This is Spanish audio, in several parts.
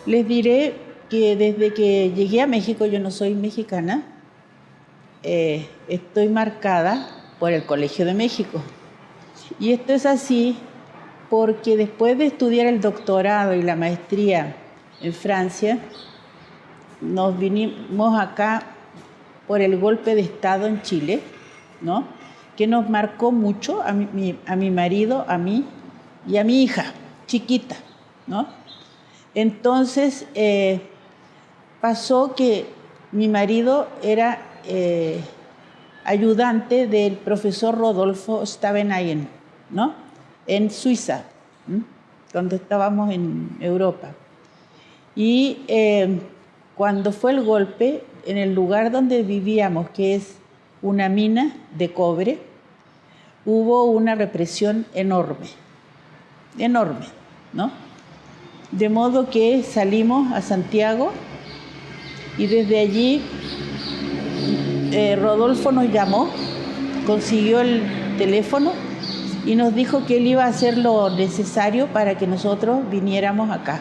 Les diré que desde que llegué a México, yo no soy mexicana, estoy marcada por el Colegio de México. Y esto es así porque después de estudiar el doctorado y la maestría en Francia, nos vinimos acá por el golpe de Estado en Chile, ¿no? Que nos marcó mucho a mi marido, a mí y a mi hija, chiquita, ¿no? Entonces, pasó que mi marido era ayudante del profesor Rodolfo Stavenhagen, ¿no? En Suiza, cuando estábamos en Europa. Y cuando fue el golpe, en el lugar donde vivíamos, que es una mina de cobre, hubo una represión enorme, enorme, ¿no? De modo que salimos a Santiago y desde allí Rodolfo nos llamó, consiguió el teléfono y nos dijo que él iba a hacer lo necesario para que nosotros viniéramos acá,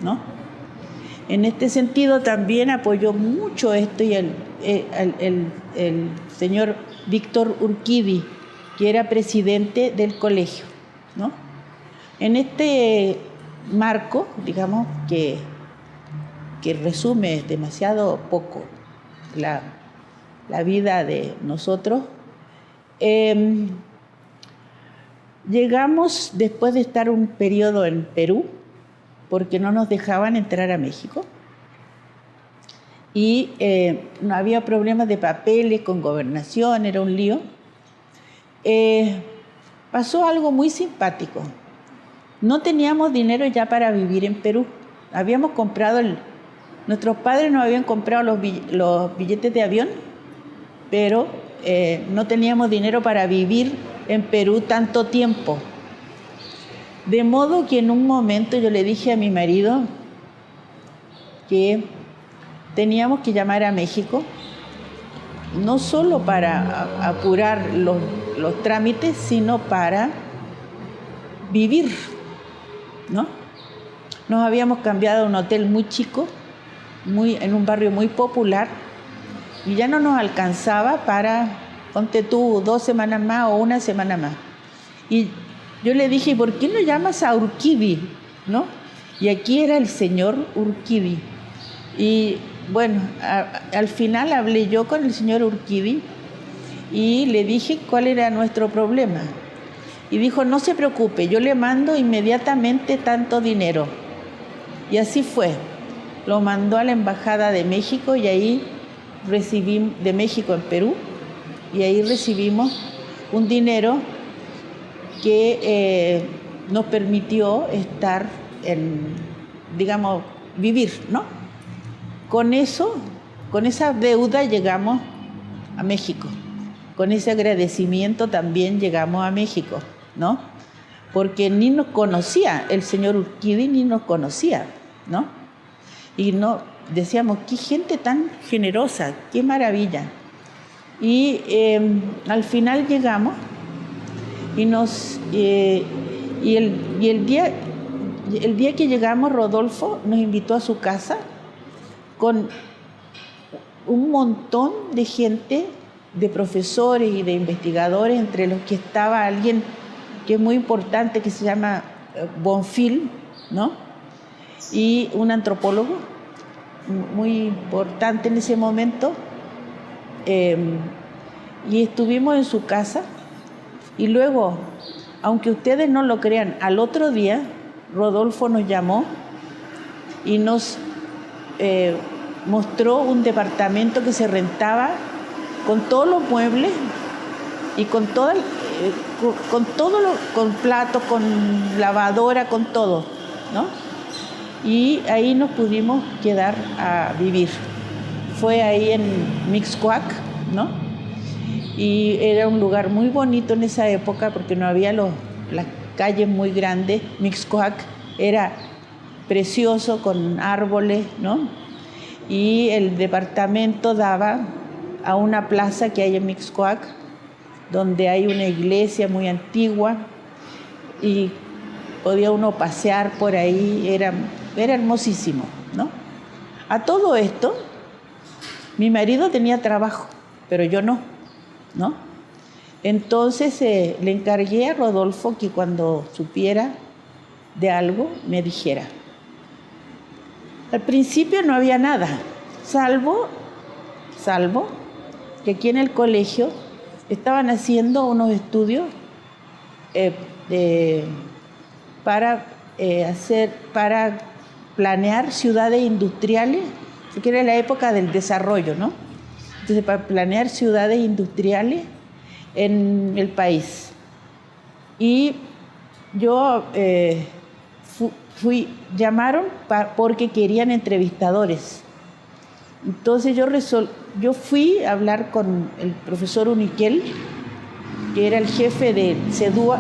¿no? En este sentido también apoyó mucho esto y el señor Víctor Urquidi, que era presidente del colegio, ¿no? En este marco, digamos, que resume demasiado poco la vida de nosotros, llegamos después de estar un periodo en Perú, porque no nos dejaban entrar a México, y no había problemas de papeles con gobernación, era un lío. Pasó algo muy simpático. No teníamos dinero ya para vivir en Perú. Habíamos comprado, nuestros padres nos habían comprado los billetes de avión, pero no teníamos dinero para vivir en Perú tanto tiempo. De modo que en un momento yo le dije a mi marido que teníamos que llamar a México, no solo para apurar los trámites, sino para vivir, ¿no? Nos habíamos cambiado a un hotel muy chico, en un barrio muy popular, y ya no nos alcanzaba para, ponte tú, 2 semanas más o 1 semana más. Y yo le dije, ¿por qué no llamas a Urquidi, no? Y aquí era el señor Urquidi. Y bueno, al final hablé yo con el señor Urquidi y le dije cuál era nuestro problema. Y dijo, no se preocupe, yo le mando inmediatamente tanto dinero. Y así fue. Lo mandó a la Embajada de México y ahí recibimos, de México en Perú, y ahí recibimos un dinero que nos permitió estar digamos, vivir, ¿no? Con eso, con esa deuda llegamos a México. Con ese agradecimiento también llegamos a México, ¿no? Porque ni nos conocía, el señor Urquidi ni nos conocía, ¿no? Y no, decíamos, qué gente tan generosa, qué maravilla. Y al final llegamos y el día que llegamos, Rodolfo nos invitó a su casa con un montón de gente, de profesores y de investigadores, entre los que estaba alguien que es muy importante, que se llama Bonfil, ¿no? Y un antropólogo muy importante en ese momento. Y estuvimos en su casa. Y luego, aunque ustedes no lo crean, al otro día Rodolfo nos llamó y nos mostró un departamento que se rentaba con todos los muebles y con platos, con lavadora, con todo, ¿no? Y ahí nos pudimos quedar a vivir. Fue ahí en Mixcoac, ¿no? Y era un lugar muy bonito en esa época porque no había las calles muy grandes. Mixcoac era precioso con árboles, ¿no? Y el departamento daba a una plaza que hay en Mixcoac, donde hay una iglesia muy antigua y podía uno pasear por ahí, era hermosísimo, A todo esto, mi marido tenía trabajo, pero yo no, ¿no? Entonces le encargué a Rodolfo que cuando supiera de algo me dijera. Al principio no había nada, salvo que aquí en el colegio estaban haciendo unos estudios para planear ciudades industriales, porque era la época del desarrollo, ¿no? Entonces, para planear ciudades industriales en el país. Y yo llamaron porque querían entrevistadores. Entonces yo fui a hablar con el profesor Uniquel, que era el jefe del CEDU.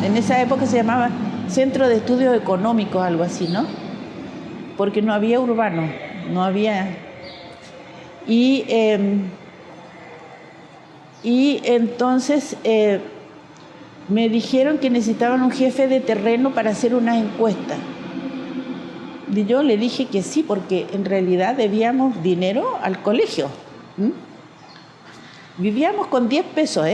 En esa época se llamaba Centro de Estudios Económicos, algo así, ¿no? Porque no había urbano, no había. Y entonces me dijeron que necesitaban un jefe de terreno para hacer una encuesta. Y yo le dije que sí, porque en realidad debíamos dinero al colegio. Vivíamos con 10 pesos,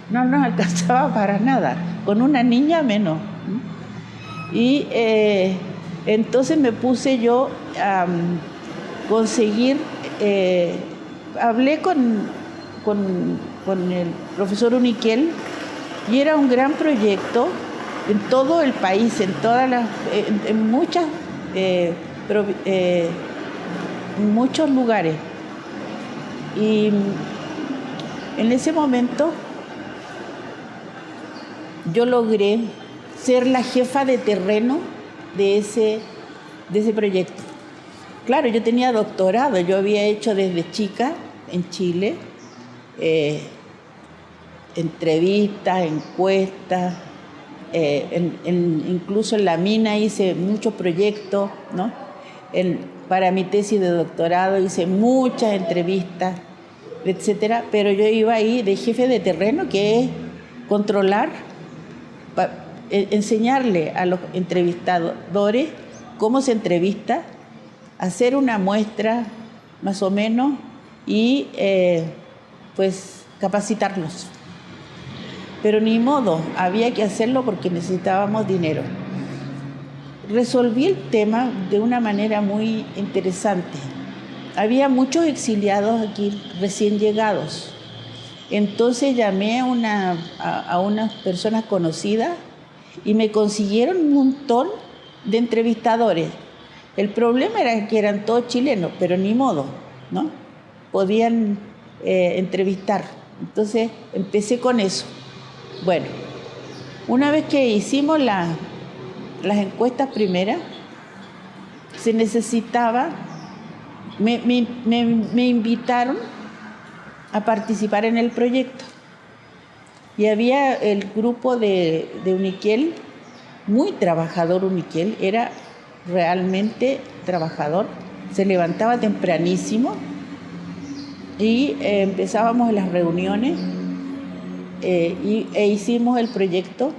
no nos alcanzaba para nada, con una niña menos. Y entonces me puse yo a conseguir, hablé con el profesor Uniquel, y era un gran proyecto en todo el país, en muchos lugares. Y en ese momento yo logré ser la jefa de terreno de ese proyecto. Claro, yo tenía doctorado, yo había hecho desde chica en Chile entrevistas, encuestas, incluso en la mina hice muchos proyectos, ¿no? Para mi tesis de doctorado hice muchas entrevistas, etcétera, pero yo iba ahí de jefe de terreno, que es controlar, enseñarle a los entrevistadores cómo se entrevista, hacer una muestra más o menos y pues capacitarlos. Pero ni modo, había que hacerlo porque necesitábamos dinero. Resolví el tema de una manera muy interesante. Había muchos exiliados aquí recién llegados. Entonces llamé a unas personas conocidas y me consiguieron un montón de entrevistadores. El problema era que eran todos chilenos, pero ni modo, ¿no? Podían entrevistar. Entonces empecé con eso. Bueno, una vez que hicimos las encuestas primeras, se necesitaba, me invitaron a participar en el proyecto. Y había el grupo de Uniquel, muy trabajador Uniquel, era realmente trabajador, se levantaba tempranísimo y empezábamos las reuniones e hicimos el proyecto,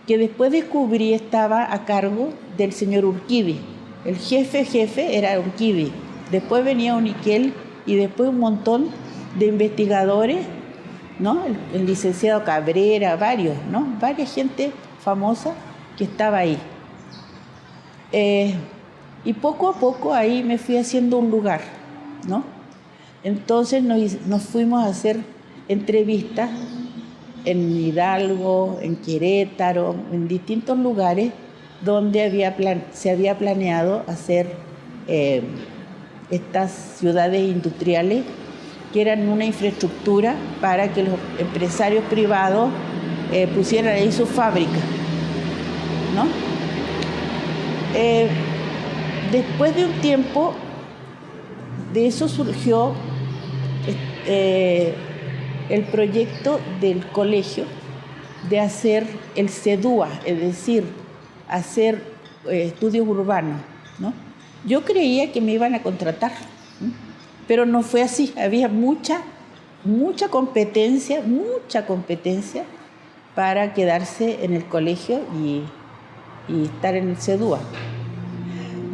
que después descubrí estaba a cargo del señor Urquidi. El jefe era Urquidi. Después venía Uniquel y después un montón de investigadores, ¿no? El licenciado Cabrera, varios, ¿no? Varias gente famosa que estaba ahí. Y poco a poco ahí me fui haciendo un lugar, ¿no? Entonces nos fuimos a hacer entrevistas en Hidalgo, en Querétaro, en distintos lugares donde se había planeado hacer estas ciudades industriales, que eran una infraestructura para que los empresarios privados pusieran ahí sus fábricas, ¿no? Después de un tiempo, de eso surgió el proyecto del colegio de hacer el CEDUA, es decir, hacer estudios urbanos, ¿no? Yo creía que me iban a contratar, ¿no? Pero no fue así. Había mucha competencia para quedarse en el colegio y estar en el CEDUA.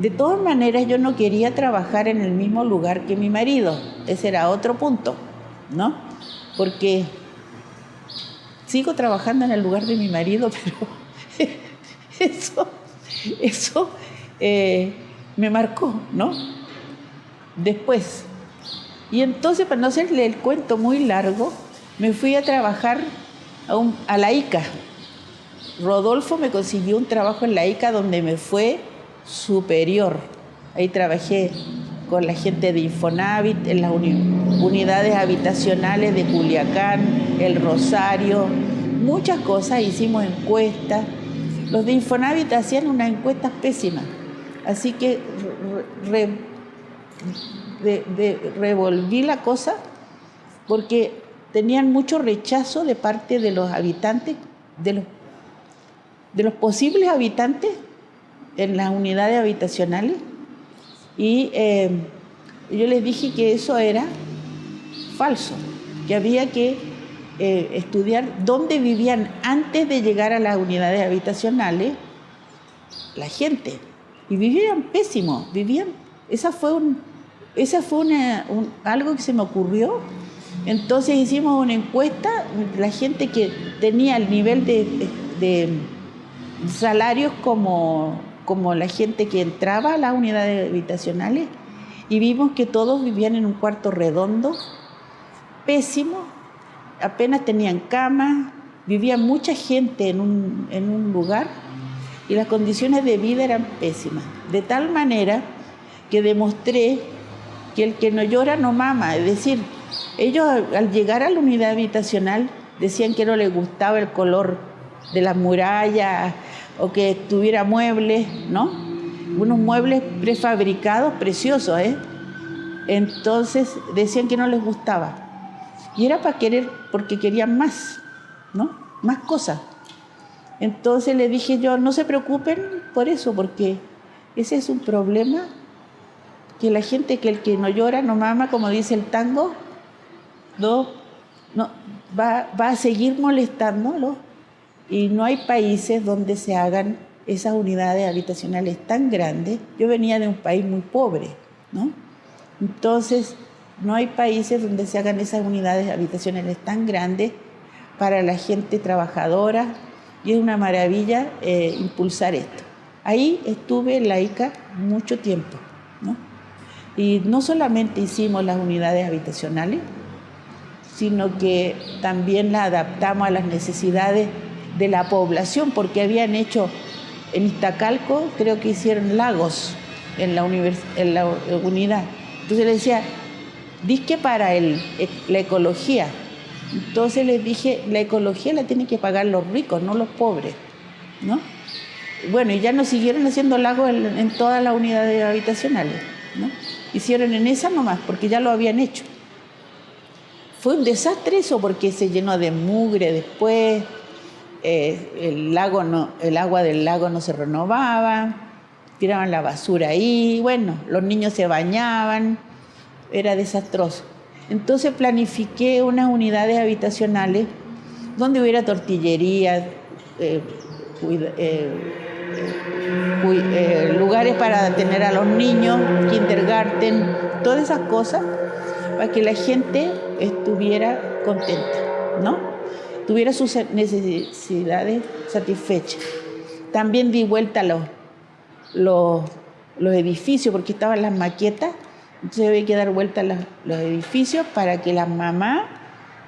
De todas maneras, yo no quería trabajar en el mismo lugar que mi marido. Ese era otro punto, ¿no? Porque sigo trabajando en el lugar de mi marido, pero eso me marcó, ¿no? Después. Y entonces, para no hacerle el cuento muy largo, me fui a trabajar a la ICA. Rodolfo me consiguió un trabajo en la ICA donde me fue superior. Ahí trabajé con la gente de Infonavit, en las unidades habitacionales de Culiacán, El Rosario, muchas cosas, hicimos encuestas. Los de Infonavit hacían unas encuestas pésimas, así que revolví la cosa porque tenían mucho rechazo de parte de los habitantes, de los posibles habitantes en las unidades habitacionales, y yo les dije que eso era falso, que había que estudiar dónde vivían antes de llegar a las unidades habitacionales la gente, y vivían pésimo, esa fue algo que se me ocurrió. Entonces hicimos una encuesta, la gente que tenía el nivel de salarios como la gente que entraba a las unidades habitacionales, y vimos que todos vivían en un cuarto redondo, pésimo, apenas tenían cama, vivía mucha gente en un lugar, y las condiciones de vida eran pésimas. De tal manera que demostré que el que no llora no mama, es decir, ellos al llegar a la unidad habitacional decían que no les gustaba el color de las murallas o que tuviera muebles, ¿no? Unos muebles prefabricados preciosos, Entonces decían que no les gustaba. Y era porque querían más, ¿no? Más cosas. Entonces le dije yo, no se preocupen por eso, porque ese es un problema que la gente, que el que no llora no mama, como dice el tango, no va a seguir molestándolo, y no hay países donde se hagan esas unidades habitacionales tan grandes. Yo venía de un país muy pobre, ¿no? Entonces, no hay países donde se hagan esas unidades habitacionales tan grandes para la gente trabajadora, y es una maravilla impulsar esto. Ahí estuve en la ICA mucho tiempo, ¿no? Y no solamente hicimos las unidades habitacionales, sino que también las adaptamos a las necesidades de la población, porque habían hecho en Iztacalco, creo que hicieron lagos en la unidad. Entonces les decía, disque para la ecología. Entonces les dije, la ecología la tienen que pagar los ricos, no los pobres, ¿no? Bueno, y ya no siguieron haciendo lagos en todas las unidades habitacionales, ¿no? Hicieron en esa nomás, porque ya lo habían hecho. Fue un desastre eso, porque se llenó de mugre después, el agua del lago no se renovaba, tiraban la basura ahí, bueno, los niños se bañaban, era desastroso. Entonces planifiqué unas unidades habitacionales donde hubiera tortillería, lugares para tener a los niños, kindergarten, todas esas cosas, para que la gente estuviera contenta, ¿no? Tuviera sus necesidades satisfechas. También di vuelta a los edificios, porque estaban las maquetas, entonces había que dar vuelta a los edificios para que las mamás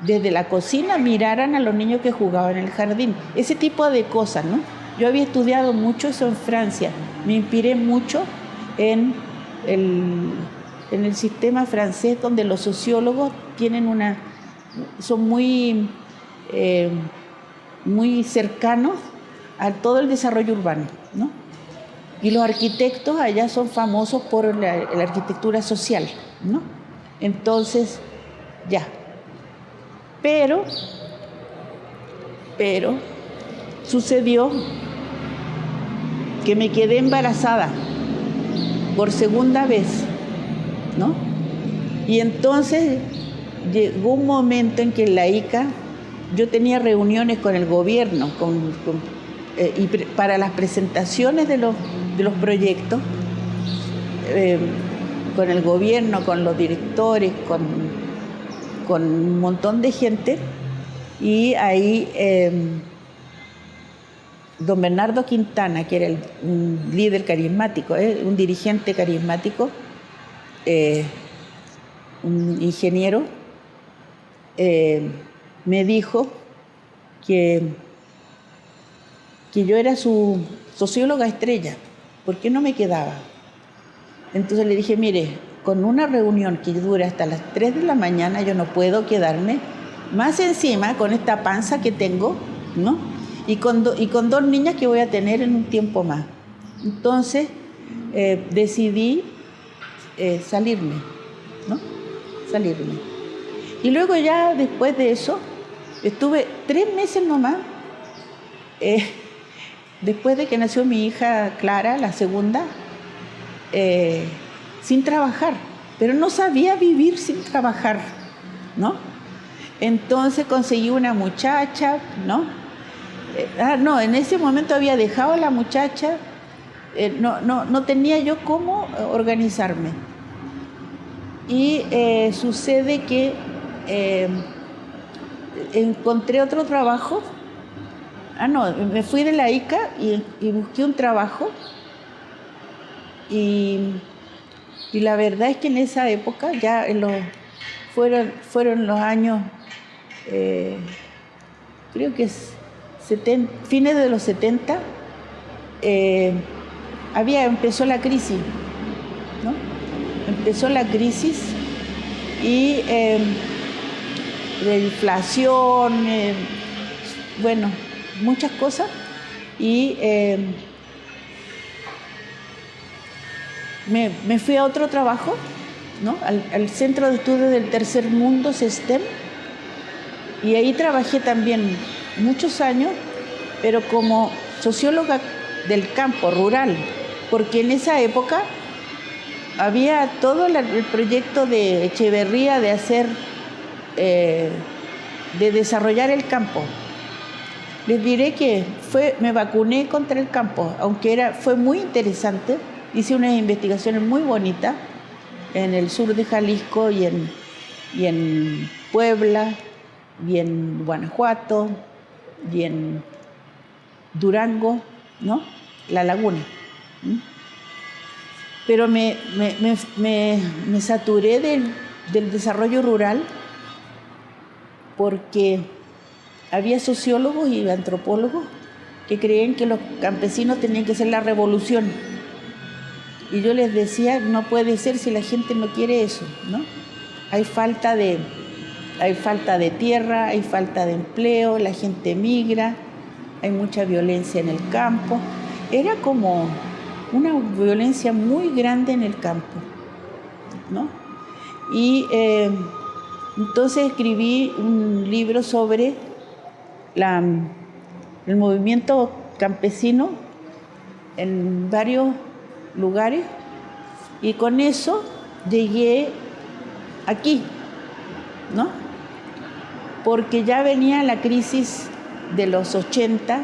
desde la cocina miraran a los niños que jugaban en el jardín. Ese tipo de cosas, ¿no? Yo había estudiado mucho eso en Francia, me inspiré mucho en el sistema francés, donde los sociólogos son muy cercanos a todo el desarrollo urbano, ¿no? Y los arquitectos allá son famosos por la arquitectura social, ¿no? Entonces, ya. Pero sucedió que me quedé embarazada por segunda vez, ¿no? Y entonces llegó un momento en que en la ICA yo tenía reuniones con el gobierno y para las presentaciones de los proyectos, con el gobierno, con los directores, con un montón de gente, y ahí don Bernardo Quintana, que era un líder carismático, un dirigente carismático, un ingeniero, me dijo que yo era su socióloga estrella, ¿por qué no me quedaba? Entonces le dije, mire, con una reunión que dura hasta las 3 de la mañana yo no puedo quedarme, más encima con esta panza que tengo, ¿no? Y con 2 niñas que voy a tener en un tiempo más. Entonces decidí salirme, ¿no? Salirme. Y luego ya después de eso, estuve 3 meses nomás, después de que nació mi hija Clara, la segunda, sin trabajar, pero no sabía vivir sin trabajar, ¿no? Entonces conseguí una muchacha, ¿no? No, en ese momento había dejado a la muchacha, no tenía yo cómo organizarme. Y sucede que encontré otro trabajo. Me fui de la ICA y busqué un trabajo. Y la verdad es que en esa época, ya fueron los años, creo que fines de los 70, empezó la crisis, ¿no? Empezó la crisis y de inflación, bueno, muchas cosas, y me fui a otro trabajo, ¿no? Al Centro de Estudios del Tercer Mundo, CESTEM, y ahí trabajé también muchos años, pero como socióloga del campo rural, porque en esa época había todo el proyecto de Echeverría de hacer, de desarrollar el campo. Les diré que me vacuné contra el campo, aunque fue muy interesante. Hice unas investigaciones muy bonitas en el sur de Jalisco y en Puebla, y en Guanajuato, y en Durango, ¿no? La Laguna. Pero me saturé del desarrollo rural porque había sociólogos y antropólogos que creían que los campesinos tenían que hacer la revolución. Y yo les decía, no puede ser si la gente no quiere eso, ¿no? Hay falta de tierra, hay falta de empleo, la gente migra, hay mucha violencia en el campo. Era como una violencia muy grande en el campo, ¿no? Y entonces escribí un libro sobre el movimiento campesino en varios lugares, y con eso llegué aquí, ¿no? Porque ya venía la crisis de los 80,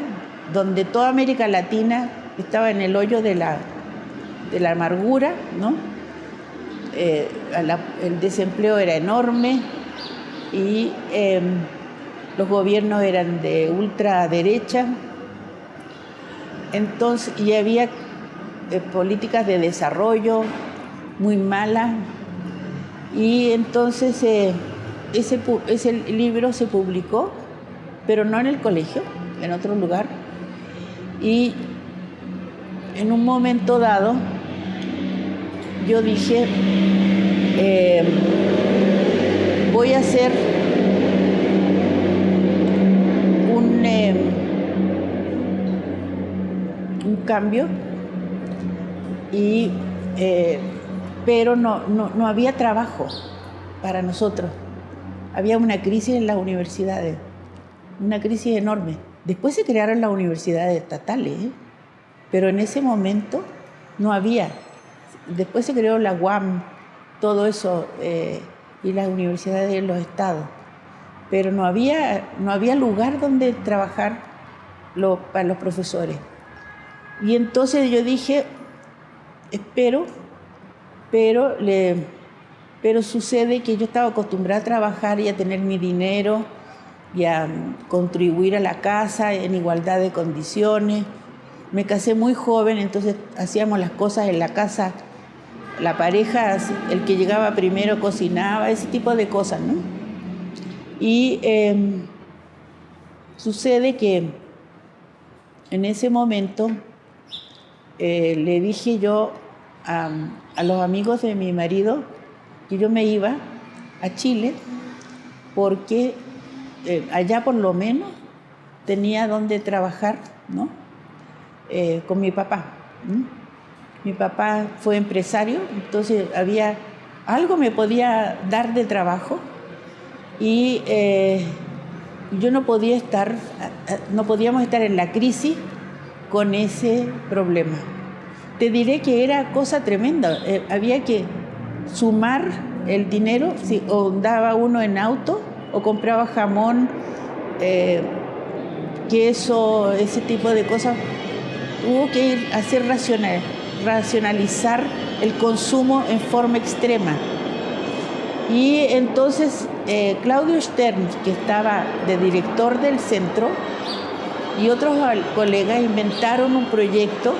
donde toda América Latina estaba en el hoyo de la amargura, ¿no? El desempleo era enorme y los gobiernos eran de ultraderecha. Entonces, y había políticas de desarrollo muy malas, y entonces ese libro se publicó, pero no en el colegio, en otro lugar, y en un momento dado yo dije, voy a hacer un cambio, pero no había trabajo para nosotros. Había una crisis en las universidades, una crisis enorme. Después se crearon las universidades estatales, pero en ese momento no había. Después se creó la UAM, todo eso, y las universidades de los estados. Pero no había lugar donde trabajar para los profesores. Y entonces yo dije, espero pero sucede que yo estaba acostumbrada a trabajar y a tener mi dinero y a contribuir a la casa en igualdad de condiciones. Me casé muy joven, entonces hacíamos las cosas en la casa, la pareja, el que llegaba primero cocinaba, ese tipo de cosas, ¿no? Y sucede que en ese momento le dije yo a los amigos de mi marido que yo me iba a Chile porque allá por lo menos tenía donde trabajar, ¿no? Con mi papá, ¿no? Mi papá fue empresario, entonces algo me podía dar de trabajo y yo no podíamos estar en la crisis con ese problema. Te diré que era cosa tremenda, había que sumar el dinero, si o andaba uno en auto o compraba jamón, queso, ese tipo de cosas. Hubo que ir a hacer racionalizar el consumo en forma extrema. Y entonces Claudio Stern, que estaba de director del centro, y otros colegas inventaron un proyecto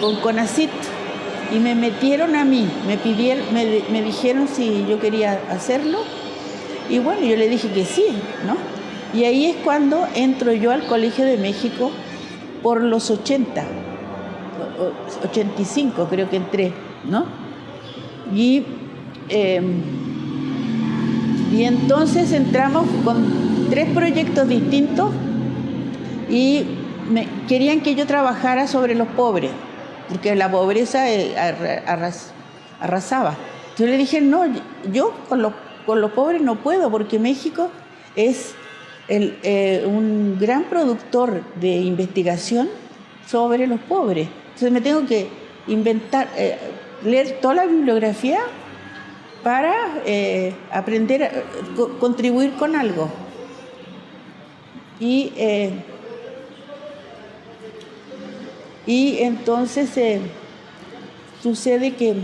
con CONACYT y me metieron a mí, me dijeron si yo quería hacerlo y bueno, yo le dije que sí, ¿no? Y ahí es cuando entro yo al Colegio de México por los 85 creo que entré, ¿no? Y entonces entramos con 3 proyectos distintos y querían que yo trabajara sobre los pobres, porque la pobreza arrasaba. Yo le dije, no, yo con los pobres no puedo, porque México es un gran productor de investigación sobre los pobres. Entonces me tengo que inventar, leer toda la bibliografía para aprender, contribuir con algo. Y entonces sucede que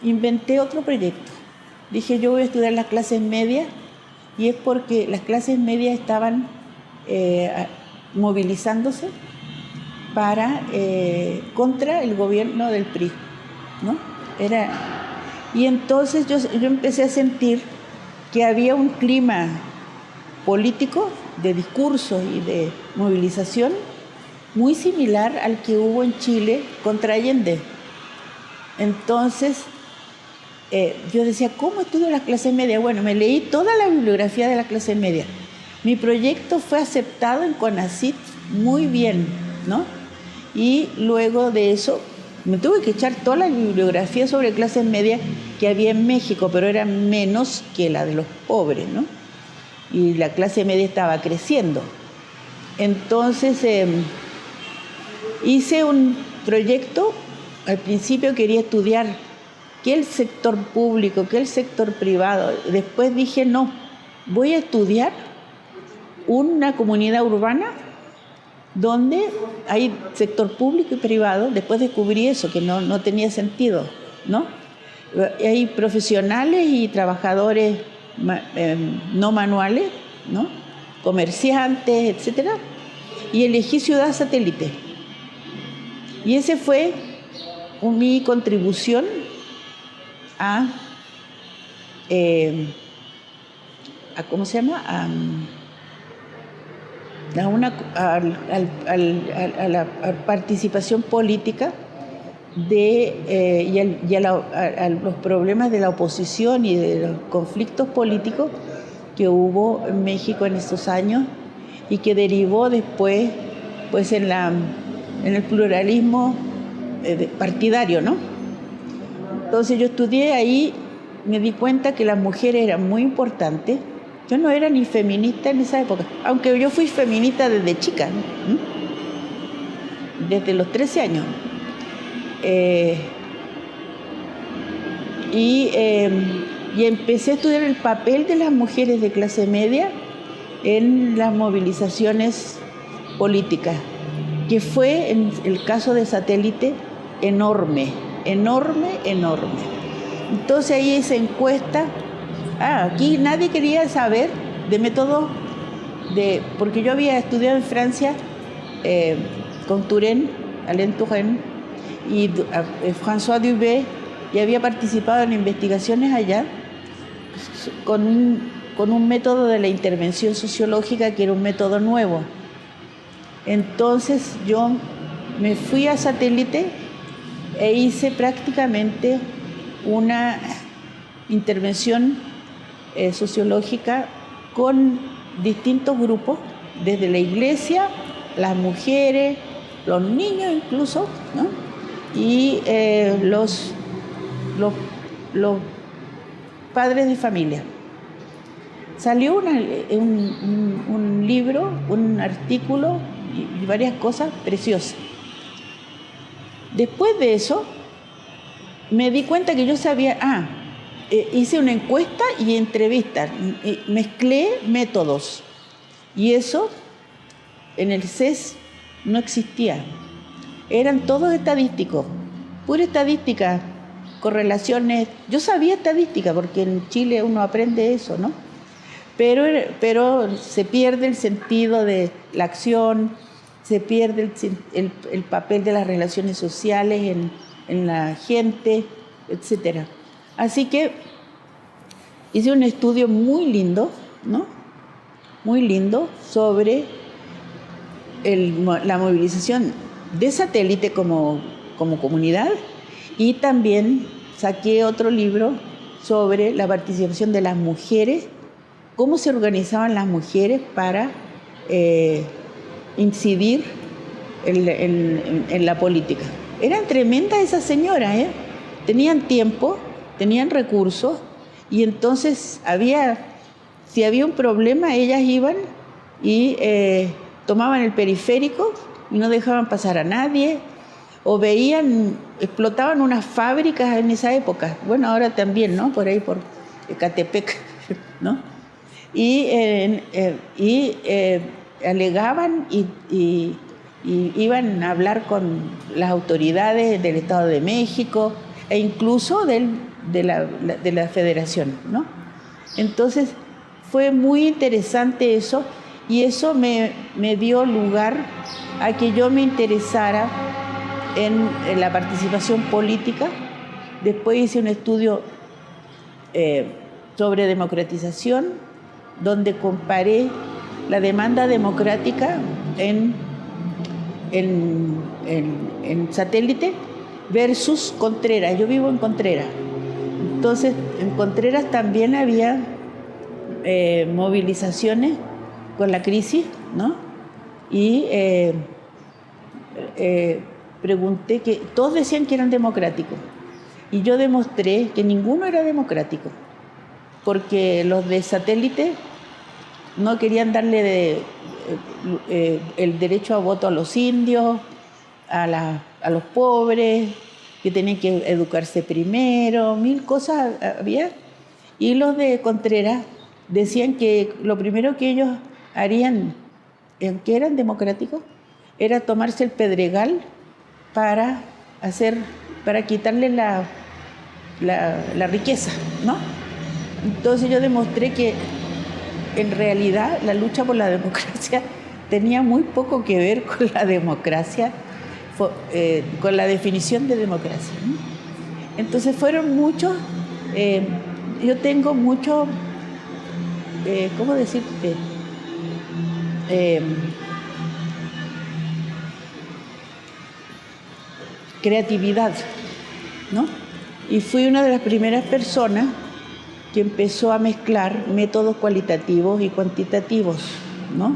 inventé otro proyecto. Dije, yo voy a estudiar las clases medias, y es porque las clases medias estaban movilizándose contra el gobierno del PRI, ¿no? Y entonces yo empecé a sentir que había un clima político de discurso y de movilización muy similar al que hubo en Chile contra Allende. Entonces yo decía, ¿cómo estudio las clases medias? Bueno, me leí toda la bibliografía de las clases medias. Mi proyecto fue aceptado en CONACYT muy bien, ¿no? Y luego de eso me tuve que echar toda la bibliografía sobre clases medias que había en México, pero era menos que la de los pobres, ¿no? Y la clase media estaba creciendo. Entonces hice un proyecto. Al principio quería estudiar qué el sector público, qué el sector privado. Después dije, no, voy a estudiar una comunidad urbana donde hay sector público y privado. Después descubrí eso, que no tenía sentido, ¿no? Hay profesionales y trabajadores no manuales, ¿no? Comerciantes, etcétera, y elegí Ciudad Satélite. Y ese fue mi contribución a ¿cómo se llama? A la participación política y a los problemas de la oposición y de los conflictos políticos que hubo en México en estos años y que derivó después pues en el pluralismo partidario, ¿no? Entonces yo estudié ahí, me di cuenta que las mujeres eran muy importantes. Yo no era ni feminista en esa época, aunque yo fui feminista desde chica, ¿no? Desde los 13 años. Y empecé a estudiar el papel de las mujeres de clase media en las movilizaciones políticas. que fue, en el caso de Satélite, enorme, enorme, enorme. Entonces ahí esa encuesta, aquí nadie quería saber de método, porque yo había estudiado en Francia con Turenne, Alain Touraine y François Dubé, y había participado en investigaciones allá con un método de la intervención sociológica que era un método nuevo. Entonces yo me fui a Satélite e hice prácticamente una intervención sociológica con distintos grupos, desde la iglesia, las mujeres, los niños incluso, ¿no? Y los padres de familia. Salió un libro, un artículo y varias cosas preciosas. Después de eso, me di cuenta que yo sabía, hice una encuesta y entrevistas, mezclé métodos. Y eso en el CES no existía. Eran todos estadísticos, pura estadística, correlaciones. Yo sabía estadística porque en Chile uno aprende eso, ¿no? Pero se pierde el sentido de la acción, se pierde el papel de las relaciones sociales en la gente, etc. Así que hice un estudio muy lindo, ¿no? Muy lindo sobre la movilización de Satélite como comunidad, y también saqué otro libro sobre la participación de las mujeres, cómo se organizaban las mujeres para incidir en la política. Eran tremendas esas señoras, tenían tiempo, tenían recursos, y entonces si había un problema, ellas iban y tomaban el periférico y no dejaban pasar a nadie, o explotaban unas fábricas en esa época, bueno, ahora también, ¿no? Por ahí, por Ecatepec, ¿no? Y alegaban y iban a hablar con las autoridades del Estado de México e incluso de la Federación, ¿no? Entonces fue muy interesante eso, y eso me dio lugar a que yo me interesara en la participación política. Después hice un estudio sobre democratización, donde comparé la demanda democrática en Satélite versus Contreras. Yo vivo en Contreras. Entonces, en Contreras también había movilizaciones con la crisis, ¿no? Y pregunté, que todos decían que eran democráticos, y yo demostré que ninguno era democrático, porque los de Satélite no querían darle el derecho a voto a los indios, a los pobres, que tenían que educarse primero, 1000 cosas había. Y los de Contreras decían que lo primero que ellos harían, aunque eran democráticos, era tomarse el Pedregal para quitarle la riqueza, ¿no? Entonces yo demostré que en realidad la lucha por la democracia tenía muy poco que ver con la democracia, con la definición de democracia, ¿no? Entonces fueron muchos, yo tengo mucho, ¿cómo decirte? Creatividad, ¿no? Y fui una de las primeras personas que empezó a mezclar métodos cualitativos y cuantitativos, ¿no?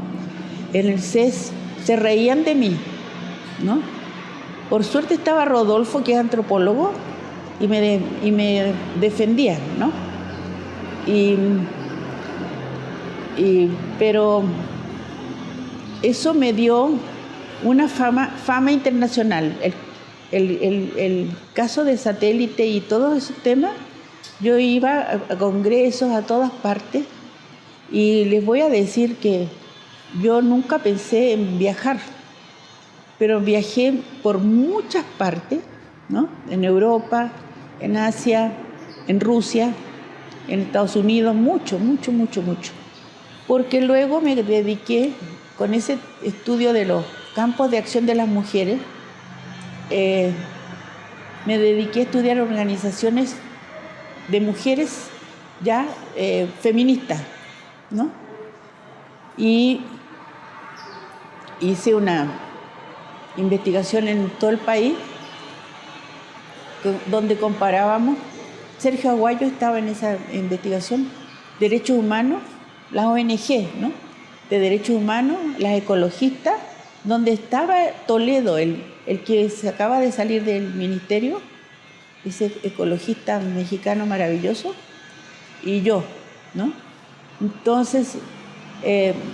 En el CES se reían de mí, ¿no? Por suerte estaba Rodolfo, que es antropólogo, y me defendía, ¿no? Pero eso me dio una fama internacional. El caso de Satélite y todos esos temas, yo iba a congresos, a todas partes, y les voy a decir que yo nunca pensé en viajar. pero viajé por muchas partes, ¿no? En Europa, en Asia, en Rusia, en Estados Unidos, mucho. Porque luego me dediqué, con ese estudio de los campos de acción de las mujeres, me dediqué a estudiar organizaciones de mujeres ya feministas, ¿no? Y hice una investigación en todo el país donde comparábamos. Sergio Aguayo estaba en esa investigación, derechos humanos, las ONG, ¿no? De derechos humanos, las ecologistas, donde estaba Toledo, el que se acaba de salir del ministerio, ese ecologista mexicano maravilloso, y yo, ¿no? Entonces,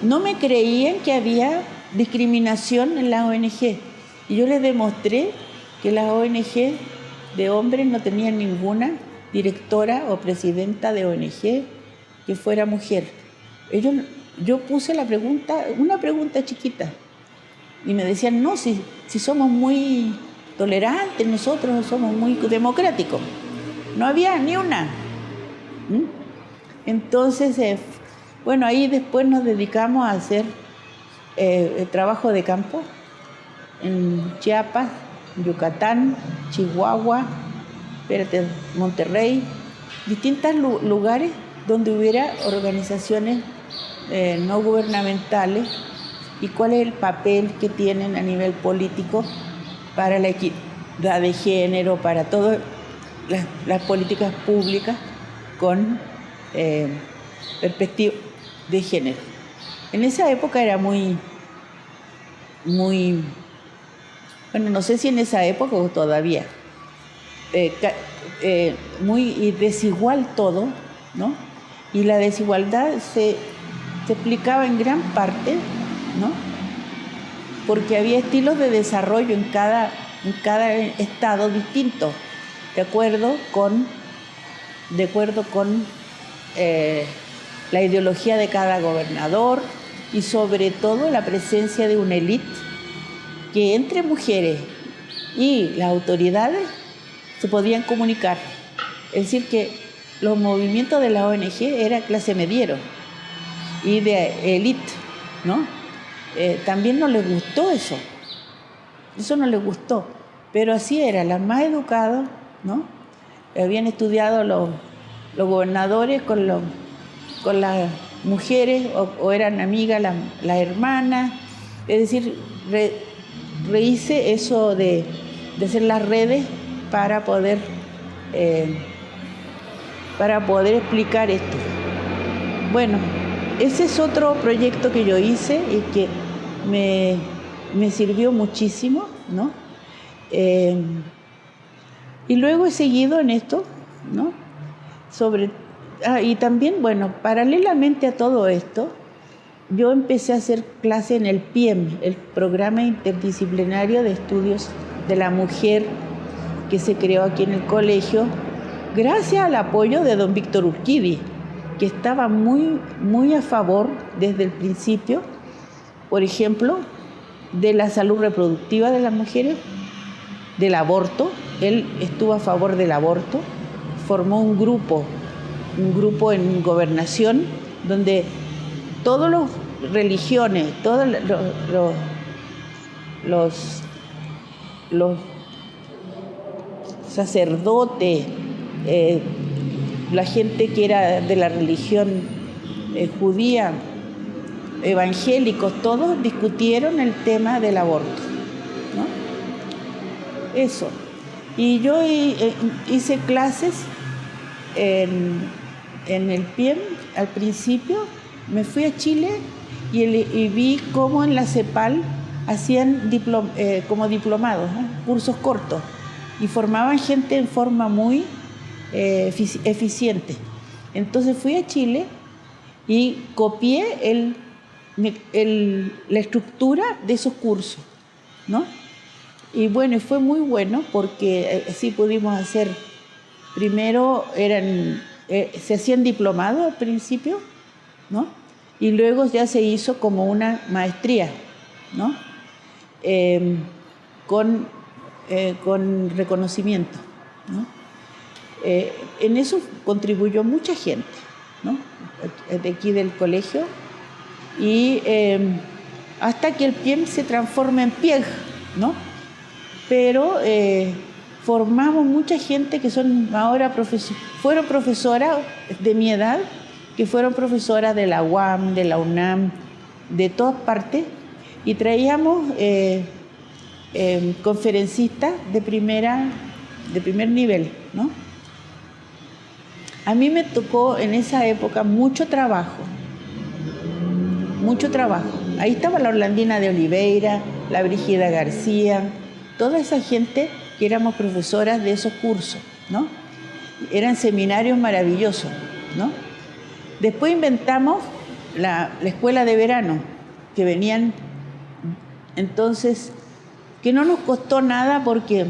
no me creían que había discriminación en las ONG. Y yo les demostré que las ONG de hombres no tenían ninguna directora o presidenta de ONG que fuera mujer. Yo puse la pregunta, una pregunta chiquita, y me decían, no, si somos muy tolerantes, nosotros somos muy democráticos. No había ni una. Entonces, bueno, ahí después nos dedicamos a hacer el trabajo de campo en Chiapas, Yucatán, Chihuahua, Monterrey, distintos lugares donde hubiera organizaciones no gubernamentales y cuál es el papel que tienen a nivel político para la equidad de género, para todas las políticas públicas con perspectiva de género. En esa época era muy, bueno, no sé si en esa época o todavía, muy desigual todo, ¿no? Y la desigualdad se explicaba en gran parte, ¿no? Porque había estilos de desarrollo en cada estado distinto, de acuerdo con la ideología de cada gobernador y sobre todo la presencia de una élite que entre mujeres y las autoridades se podían comunicar. Es decir, que los movimientos de la ONG era clase mediero y de élite, ¿no? También no les gustó eso no les gustó, pero así era, las más educadas, ¿no? Habían estudiado los gobernadores con las mujeres o eran amigas las hermanas, es decir, rehice eso de hacer las redes para poder explicar esto. Bueno, ese es otro proyecto que yo hice y que me sirvió muchísimo, ¿no? Y luego he seguido en esto, ¿no? Y también, bueno, paralelamente a todo esto, yo empecé a hacer clase en el PIEM, el Programa Interdisciplinario de Estudios de la Mujer, que se creó aquí en el colegio, gracias al apoyo de don Víctor Urquidi, que estaba muy a favor desde el principio, por ejemplo, de la salud reproductiva de las mujeres, del aborto. Él estuvo a favor del aborto, formó un grupo en gobernación donde todas las religiones, todos los sacerdotes, la gente que era de la religión judía, evangélicos, todos discutieron el tema del aborto, ¿no? Eso. Y yo hice clases en el PIEM al principio. Me fui a Chile y vi cómo en la CEPAL hacían como diplomados, ¿no? Cursos cortos, y formaban gente en forma muy eficiente. Entonces fui a Chile y copié la estructura de esos cursos, ¿no? Y bueno, fue muy bueno porque así pudimos hacer, primero se hacían diplomados al principio, ¿no? Y luego ya se hizo como una maestría, ¿no? con reconocimiento, ¿no? En eso contribuyó mucha gente, ¿no? De aquí del colegio, y hasta que el PIEM se transforma en PIEG, ¿no? Pero formamos mucha gente que son ahora fueron profesoras de mi edad, que fueron profesoras de la UAM, de la UNAM, de todas partes, y traíamos conferencistas de primer nivel, ¿no? A mí me tocó en esa época mucho trabajo. Ahí estaba la Orlandina de Oliveira, la Brígida García, toda esa gente que éramos profesoras de esos cursos, ¿no? Eran seminarios maravillosos, ¿no? Después inventamos la escuela de verano, que venían, entonces, que no nos costó nada porque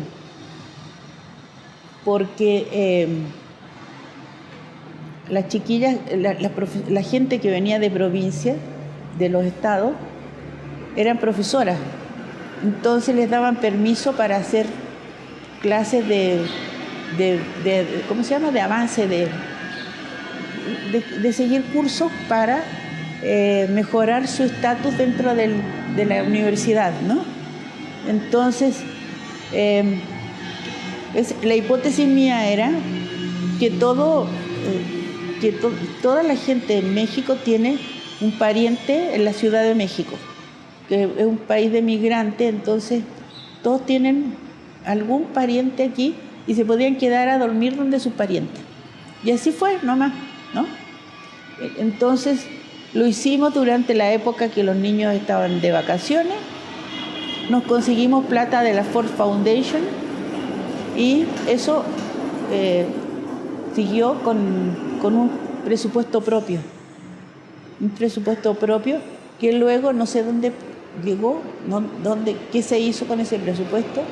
las chiquillas, la gente que venía de provincia, de los estados, eran profesoras. Entonces les daban permiso para hacer clases de ¿cómo se llama? De avance, de seguir cursos para mejorar su estatus dentro de la universidad, ¿no? Entonces, la hipótesis mía era que toda la gente en México tiene un pariente en la Ciudad de México, que es un país de migrantes, entonces todos tienen algún pariente aquí y se podían quedar a dormir donde sus parientes. Y así fue nomás, ¿no? Entonces lo hicimos durante la época que los niños estaban de vacaciones. Nos conseguimos plata de la Ford Foundation y eso siguió con un presupuesto propio. Un presupuesto propio que luego no sé dónde llegó, qué se hizo con ese presupuesto.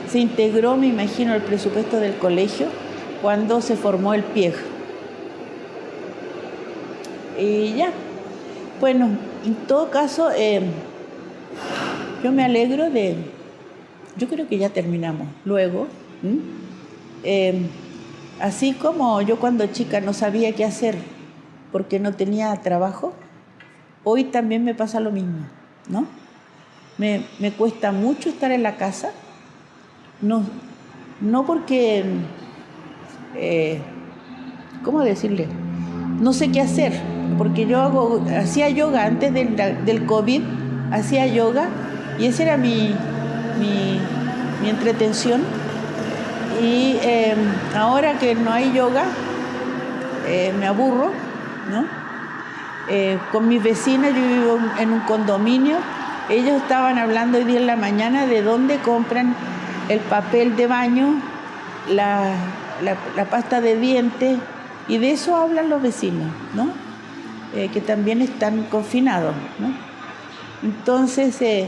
Se integró, me imagino, al presupuesto del colegio cuando se formó el PIEG. Y ya. Bueno, en todo caso, yo me alegro yo creo que ya terminamos luego. Así como yo cuando chica no sabía qué hacer porque no tenía trabajo, hoy también me pasa lo mismo, ¿no? Me cuesta mucho estar en la casa, no porque, ¿cómo decirle? No sé qué hacer, porque yo hacía yoga antes del COVID, hacía yoga y esa era mi entretención. Y ahora que no hay yoga, me aburro, ¿no? Con mis vecinas, yo vivo en un condominio, ellos estaban hablando hoy día en la mañana de dónde compran el papel de baño, la pasta de dientes, y de eso hablan los vecinos, ¿no? Que también están confinados, ¿no? Entonces,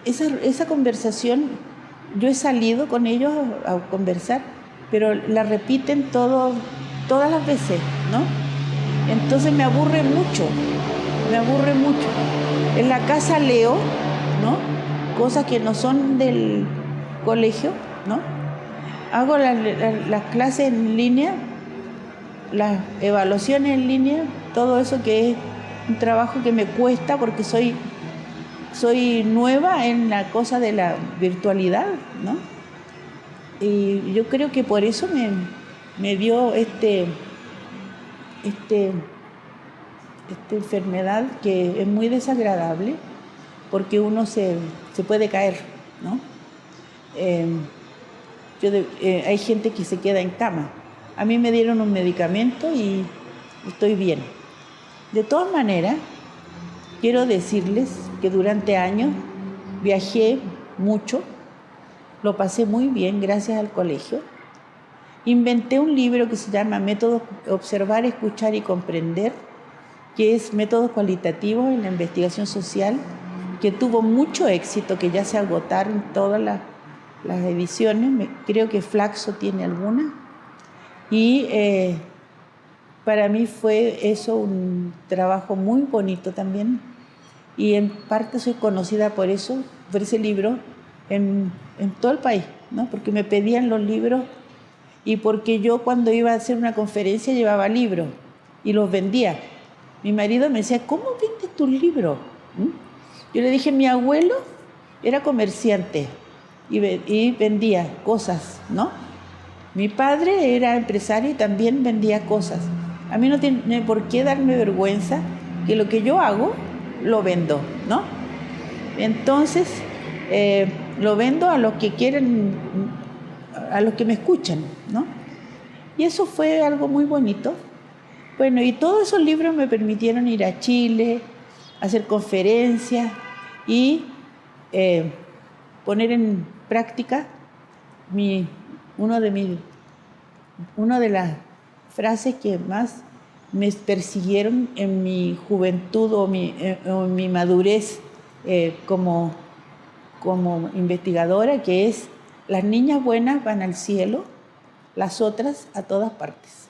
esa conversación, yo he salido con ellos a conversar, pero la repiten todas las veces, ¿no? Entonces me aburre mucho. En la casa leo, ¿no? Cosas que no son del colegio, ¿no? Hago las clases en línea, las evaluaciones en línea, todo eso que es un trabajo que me cuesta porque soy nueva en la cosa de la virtualidad, ¿no? Y yo creo que por eso me dio esta enfermedad que es muy desagradable porque uno se puede caer, ¿no? Hay gente que se queda en cama. A mí me dieron un medicamento y estoy bien. De todas maneras, quiero decirles que durante años viajé mucho, lo pasé muy bien gracias al colegio. Inventé un libro que se llama Métodos Observar, Escuchar y Comprender, que es métodos cualitativos en la investigación social, que tuvo mucho éxito, que ya se agotaron todas las ediciones, creo que Flaxo tiene alguna, y para mí fue eso un trabajo muy bonito también, y en parte soy conocida por eso, por ese libro en todo el país, ¿no? Porque me pedían los libros y porque yo cuando iba a hacer una conferencia llevaba libros y los vendía. Mi marido me decía, ¿cómo vendes tus libros? Yo le dije, mi abuelo era comerciante y vendía cosas, ¿no? Mi padre era empresario y también vendía cosas. A mí no tiene por qué darme vergüenza que lo que yo hago lo vendo, ¿no? Entonces, lo vendo a los que quieren, a los que me escuchan, ¿no? Y eso fue algo muy bonito. Bueno, y todos esos libros me permitieron ir a Chile, hacer conferencias y poner en práctica una de las frases que más me persiguieron en mi juventud o en mi madurez como investigadora, que es: las niñas buenas van al cielo, las otras a todas partes.